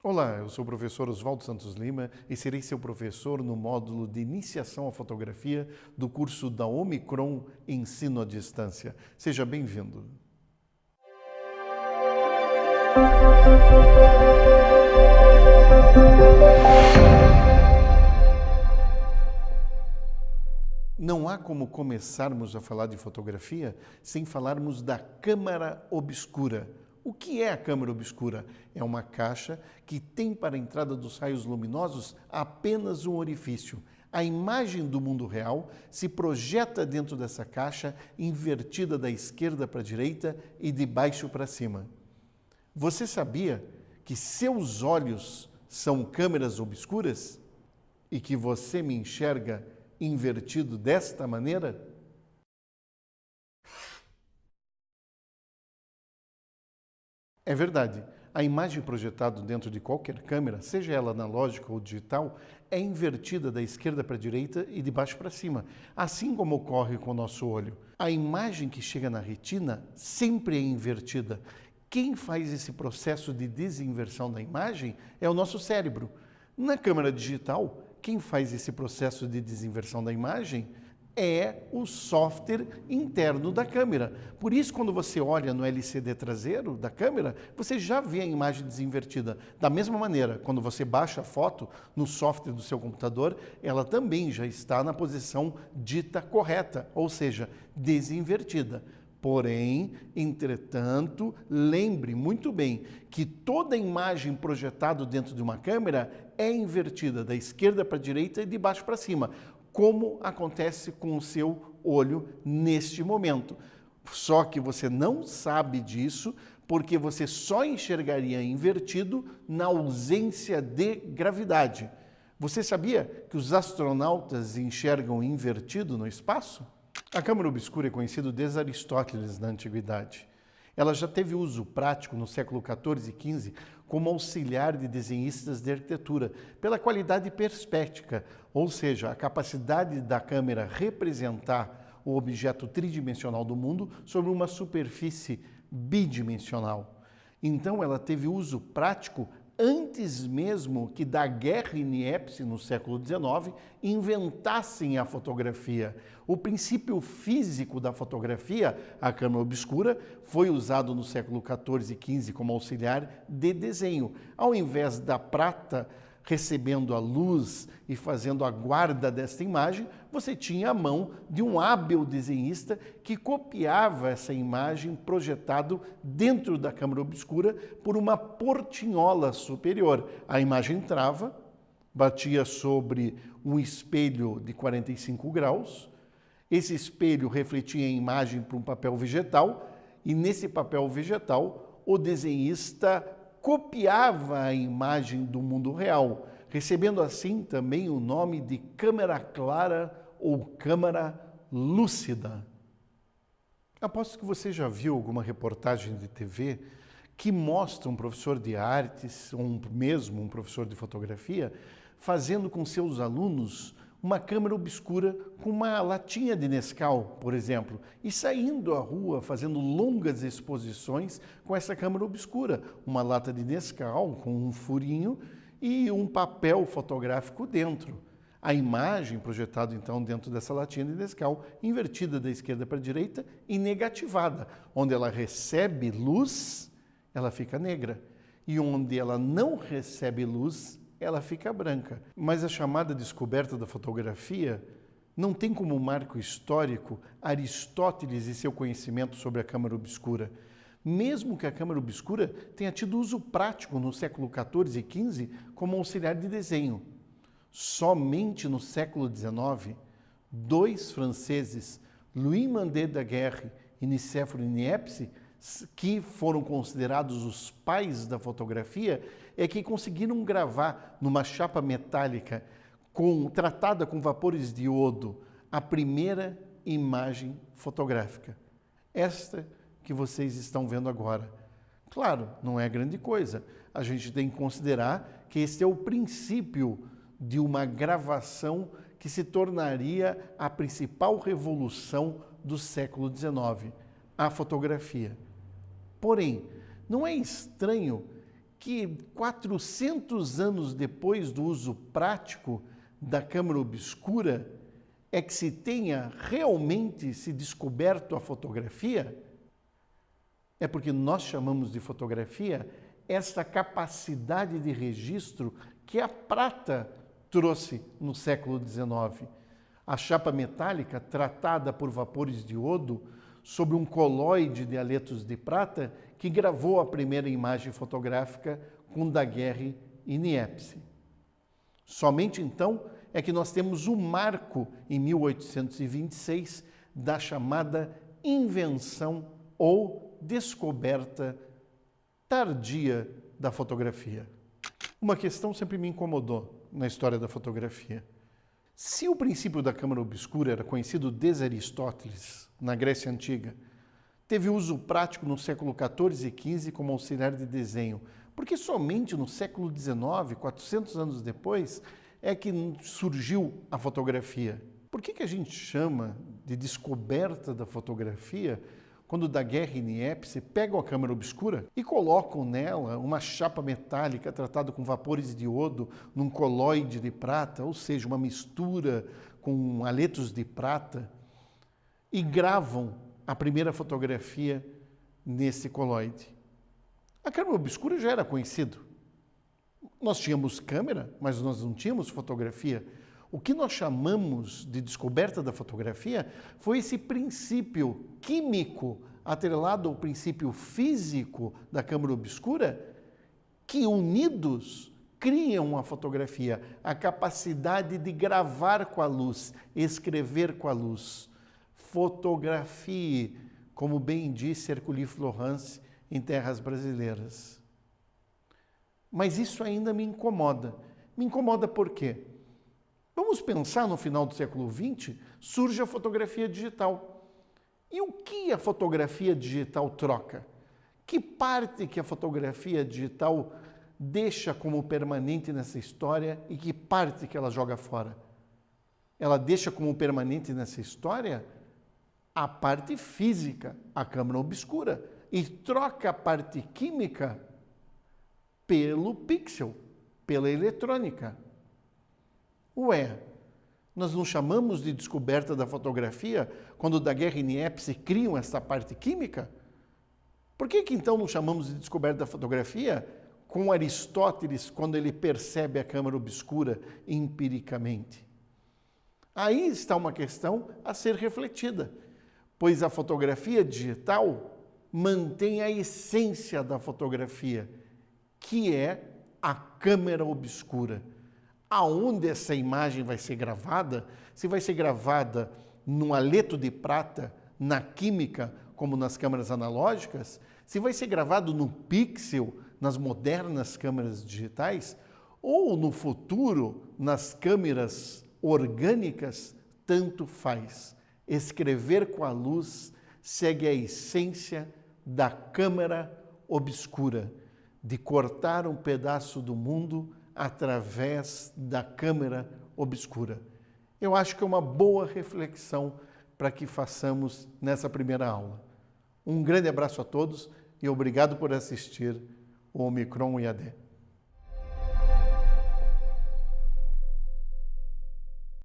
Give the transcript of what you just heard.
Olá, eu sou o professor Oswaldo Santos Lima e serei seu professor no módulo de Iniciação à Fotografia do curso da Omicron Ensino à Distância. Seja bem-vindo. Não há como começarmos a falar de fotografia sem falarmos da câmara obscura. O que é a câmara obscura? É uma caixa que tem para a entrada dos raios luminosos apenas um orifício. A imagem do mundo real se projeta dentro dessa caixa, invertida da esquerda para a direita e de baixo para cima. Você sabia que seus olhos são câmeras obscuras? E que você me enxerga invertido desta maneira? É verdade. A imagem projetada dentro de qualquer câmera, seja ela analógica ou digital, é invertida da esquerda para a direita e de baixo para cima, assim como ocorre com o nosso olho. A imagem que chega na retina sempre é invertida. Quem faz esse processo de desinversão da imagem é o nosso cérebro. Na câmera digital, quem faz esse processo de desinversão da imagem é o software interno da câmera. Por isso, quando você olha no LCD traseiro da câmera, você já vê a imagem desinvertida. Da mesma maneira, quando você baixa a foto no software do seu computador, ela também já está na posição dita correta, ou seja, desinvertida. Porém, entretanto, lembre muito bem que toda imagem projetada dentro de uma câmera é invertida da esquerda para a direita e de baixo para cima, como acontece com o seu olho neste momento. Só que você não sabe disso porque você só enxergaria invertido na ausência de gravidade. Você sabia que os astronautas enxergam invertido no espaço? A câmara obscura é conhecida desde Aristóteles na Antiguidade. Ela já teve uso prático no século XIV e XV como auxiliar de desenhistas de arquitetura, pela qualidade perspética, ou seja, a capacidade da câmera representar o objeto tridimensional do mundo sobre uma superfície bidimensional. Então, ela teve uso prático antes mesmo que Daguerre e Niepce, no século XIX, inventassem a fotografia. O princípio físico da fotografia, a câmara obscura, foi usado no século XIV e XV como auxiliar de desenho. Ao invés da prata recebendo a luz e fazendo a guarda desta imagem, você tinha a mão de um hábil desenhista que copiava essa imagem projetado dentro da câmara obscura por uma portinhola superior. A imagem entrava, batia sobre um espelho de 45 graus, esse espelho refletia a imagem para um papel vegetal e nesse papel vegetal o desenhista copiava a imagem do mundo real, recebendo assim também o nome de câmera clara ou câmara lúcida. Aposto que você já viu alguma reportagem de TV que mostra um professor de artes, ou mesmo um professor de fotografia, fazendo com seus alunos uma câmera obscura com uma latinha de Nescau, por exemplo, e saindo à rua fazendo longas exposições com essa câmera obscura, uma lata de Nescau com um furinho e um papel fotográfico dentro. A imagem projetada então dentro dessa latinha de Nescau, invertida da esquerda para a direita e negativada, onde ela recebe luz, ela fica negra, e onde ela não recebe luz, ela fica branca. Mas a chamada descoberta da fotografia não tem como marco histórico Aristóteles e seu conhecimento sobre a câmara obscura. Mesmo que a câmara obscura tenha tido uso prático no século XIV e XV como auxiliar de desenho. Somente no século XIX, dois franceses, Louis Mandé Daguerre e Nicéphore Niepce, que foram considerados os pais da fotografia, é que conseguiram gravar numa chapa metálica tratada com vapores de iodo a primeira imagem fotográfica. Esta que vocês estão vendo agora. Claro, não é grande coisa. A gente tem que considerar que este é o princípio de uma gravação que se tornaria a principal revolução do século XIX, a fotografia. Porém, não é estranho que 400 anos depois do uso prático da câmera obscura é que se tenha realmente se descoberto a fotografia? É porque nós chamamos de fotografia essa capacidade de registro que a prata trouxe no século XIX. A chapa metálica, tratada por vapores de iodo, sobre um colóide de haletos de prata, que gravou a primeira imagem fotográfica com Daguerre e Niepce. Somente então é que nós temos o marco, em 1826, da chamada invenção ou descoberta tardia da fotografia. Uma questão sempre me incomodou na história da fotografia. Se o princípio da câmara obscura era conhecido desde Aristóteles, na Grécia Antiga, teve uso prático no século XIV e XV como auxiliar de desenho, porque somente no século XIX, 400 anos depois, é que surgiu a fotografia. Por que a gente chama de descoberta da fotografia quando Daguerre e Niepce pegam a câmara obscura e colocam nela uma chapa metálica tratada com vapores de iodo num colóide de prata, ou seja, uma mistura com haletos de prata, e gravam a primeira fotografia nesse colóide? A câmara obscura já era conhecido. Nós tínhamos câmera, mas nós não tínhamos fotografia. O que nós chamamos de descoberta da fotografia foi esse princípio químico atrelado ao princípio físico da câmara obscura, que unidos criam a fotografia, a capacidade de gravar com a luz, escrever com a luz. Fotografie, como bem disse Hercule Florence em Terras Brasileiras. Mas isso ainda me incomoda. Me incomoda por quê? Vamos pensar no final do século XX, surge a fotografia digital. E o que a fotografia digital troca? Que parte que a fotografia digital deixa como permanente nessa história e que parte que ela joga fora? Ela deixa como permanente nessa história a parte física, a câmara obscura, e troca a parte química pelo pixel, pela eletrônica. Ué, nós não chamamos de descoberta da fotografia quando Daguerre e Niepce criam essa parte química? Por que então não chamamos de descoberta da fotografia com Aristóteles quando ele percebe a câmara obscura empiricamente? Aí está uma questão a ser refletida, pois a fotografia digital mantém a essência da fotografia, que é a câmara obscura. Aonde essa imagem vai ser gravada? Se vai ser gravada num haleto de prata, na química, como nas câmeras analógicas, se vai ser gravado no pixel, nas modernas câmeras digitais, ou no futuro, nas câmeras orgânicas, tanto faz. Escrever com a luz segue a essência da câmara obscura, de cortar um pedaço do mundo através da câmara obscura. Eu acho que é uma boa reflexão para que façamos nessa primeira aula. Um grande abraço a todos e obrigado por assistir o Omicron EAD.